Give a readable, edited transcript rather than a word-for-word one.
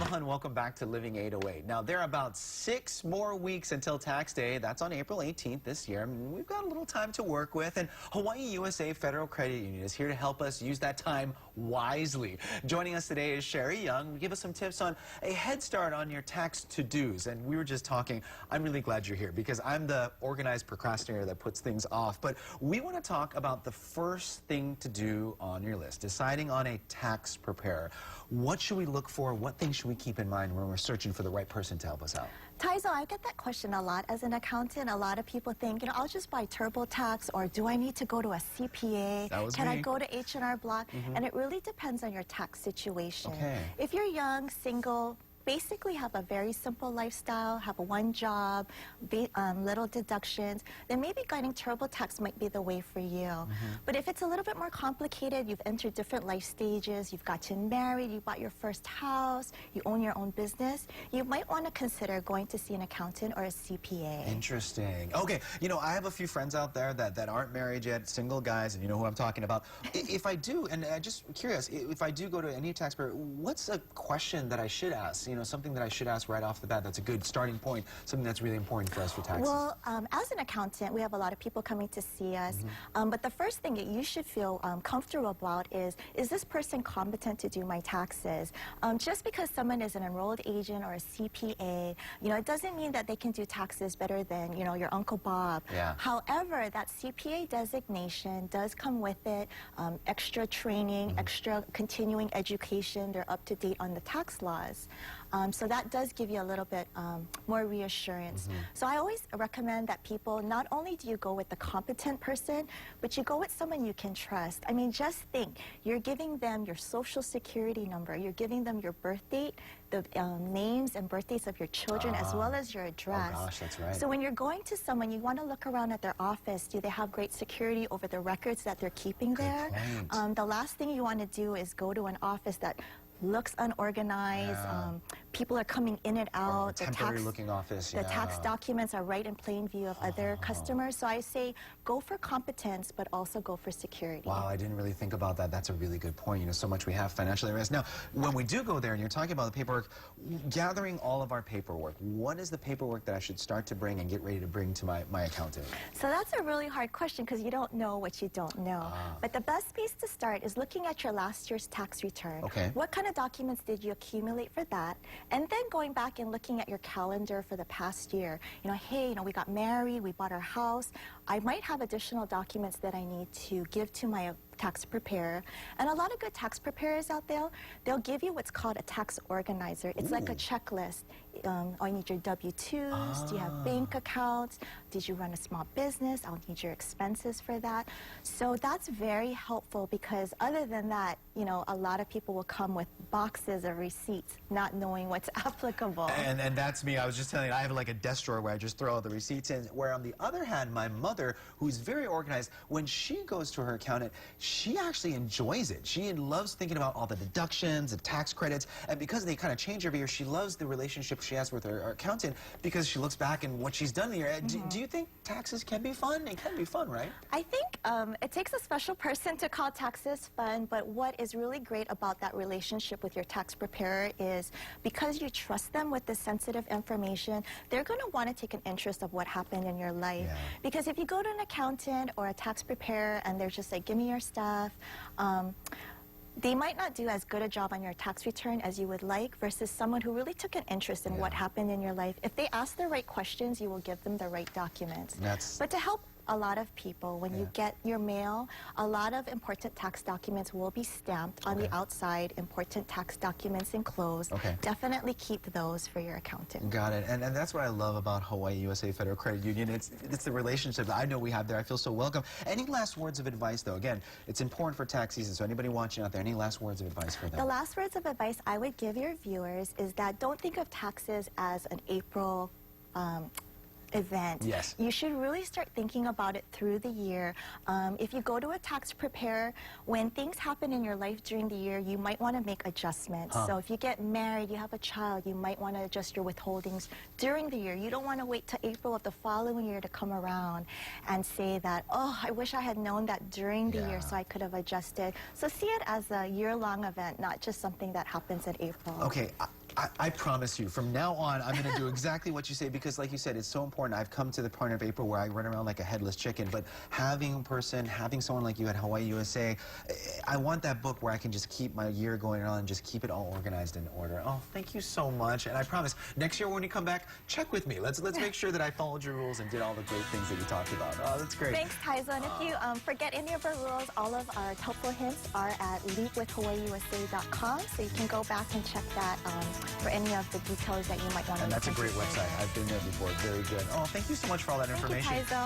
Aloha and welcome back to Living 808. Now, there are about 6 more weeks until tax day. That's on April 18th this year. We've got a little time to work with, and Hawaii USA Federal Credit Union is here to help us use that time wisely. Joining us today is Sherry Young. Will give us some tips on a head start on your tax to-dos. And we were just talking, I'm really glad you're here because I'm the organized procrastinator that puts things off. But we want to talk about the first thing to do on your list, deciding on a tax preparer. What should we look for? What things should we keep in mind when we're searching for the right person to help us out? Taizo, I get that question a lot as an accountant. A lot of people think, you know, I'll just buy TurboTax, or do I need to go to a CPA? That was Can me. I go to H&R Block? And it really depends on your tax situation. Okay. If you're young, single, basically have a very simple lifestyle, have one job, little deductions, then maybe getting TurboTax might be the way for you. But if it's a little bit more complicated, you've entered different life stages, you've gotten married, you bought your first house, you own your own business, you might want to consider going to see an accountant or a CPA. Interesting. Okay, you know, I have a few friends out there that aren't married yet, single guys, and you know who I'm talking about. If I do, and I'm just curious, if I do go to any tax preparer, what's a question that I should ask? You know, something that I should ask right off the bat that's a good starting point, something that's really important for us for taxes. Well, as an accountant, we have a lot of people coming to see us, but the first thing that you should feel comfortable about is this person competent to do my taxes? Just because someone is an enrolled agent or a CPA, you know, it doesn't mean that they can do taxes better than, you know, your Uncle Bob. Yeah. However, that CPA designation does come with it, extra training, extra continuing education. They're up to date on the tax laws. So that does give you a little bit more reassurance. So I always recommend that people, not only do you go with the competent person, but you go with someone you can trust. I mean, just think, you're giving them your social security number, you're giving them your birth date, the names and birthdays of your children, as well as your address. Oh gosh, that's right. So when you're going to someone, you want to look around at their office. Do they have great security over the records that they're keeping there? Good point. The last thing you want to do is go to an office that looks unorganized. People are coming in and out. The temporary looking office. The tax documents are right in plain view of other customers. So I say go for competence, but also go for security. Wow, I didn't really think about that. That's a really good point. You know, so much we have financially at risk. Now, when we do go there and you're talking about the paperwork, gathering all of our paperwork, what is the paperwork that I should start to bring and get ready to bring to my accountant? So that's a really hard question because you don't know what you don't know. But the best place to start is looking at your last year's tax return. Okay. What kind of documents did you accumulate for that? And then going back and looking at your calendar for the past year. You know, hey, you know, we got married, we bought our house. I might have additional documents that I need to give to my tax preparer. And a lot of good tax preparers out there, they'll give you what's called a tax organizer. It's like a checklist. I need your W-2s, do you have bank accounts, did you run a small business, I'll need your expenses for that. So that's very helpful because other than that, you know, a lot of people will come with boxes of receipts not knowing what's applicable. And that's me. I was just telling you, I have like a desk drawer where I just throw all the receipts in, where on the other hand, my mother, who's very organized, when she goes to her accountant, she actually enjoys it. She loves thinking about all the deductions and tax credits, and because they kind of change every year, she loves the relationship she has with her accountant because she looks back and what she's done the year. Do you think taxes can be fun? It can be fun, right? I think it takes a special person to call taxes fun, but what is really great about that relationship with your tax preparer is because you trust them with the sensitive information, they're going to want to take an interest of what happened in your life. Yeah. Because if you go to an accountant or a tax preparer and they're just like, give me your stuff, they might not do as good a job on your tax return as you would like versus someone who really took an interest in what happened in your life. If they ask the right questions, you will give them the right documents. But to help a lot of people, when you get your mail, a lot of important tax documents will be stamped on the outside, important tax documents enclosed. Definitely keep those for your accountant. Got it. And that's what I love about Hawaii USA Federal Credit Union. It's the relationship that I know we have there. I feel so welcome. Any last words of advice, though? Again, it's important for tax season, so anybody watching out there, any last words of advice for them? The last words of advice I would give your viewers is that don't think of taxes as an April event. Yes. You should really start thinking about it through the year. If you go to a tax preparer, when things happen in your life during the year, you might want to make adjustments. So if you get married, you have a child, you might want to adjust your withholdings during the year. You don't want to wait till April of the following year to come around and say that, oh, I wish I had known that during the year so I could have adjusted. So see it as a year-long event, not just something that happens in April. Okay. I promise you, from now on, I'm going to do exactly what you say because, like you said, it's so important. I've come to the point of April where I run around like a headless chicken, but having a person, having someone like you at Hawaii USA, I want that book where I can just keep my year going on and just keep it all organized in order. Oh, thank you so much. And I promise, next year when you come back, check with me. Let's make sure that I followed your rules and did all the great things that you talked about. Oh, that's great. Thanks, Kaizo. And if you forget any of our rules, all of our helpful hints are at leapwithhawaiiusa.com, so you can go back and check that for any of the details that you might want to know. And that's a great website. I've been there before. Very good. Oh, thank you so much for all that information. Thank you, Kaizo.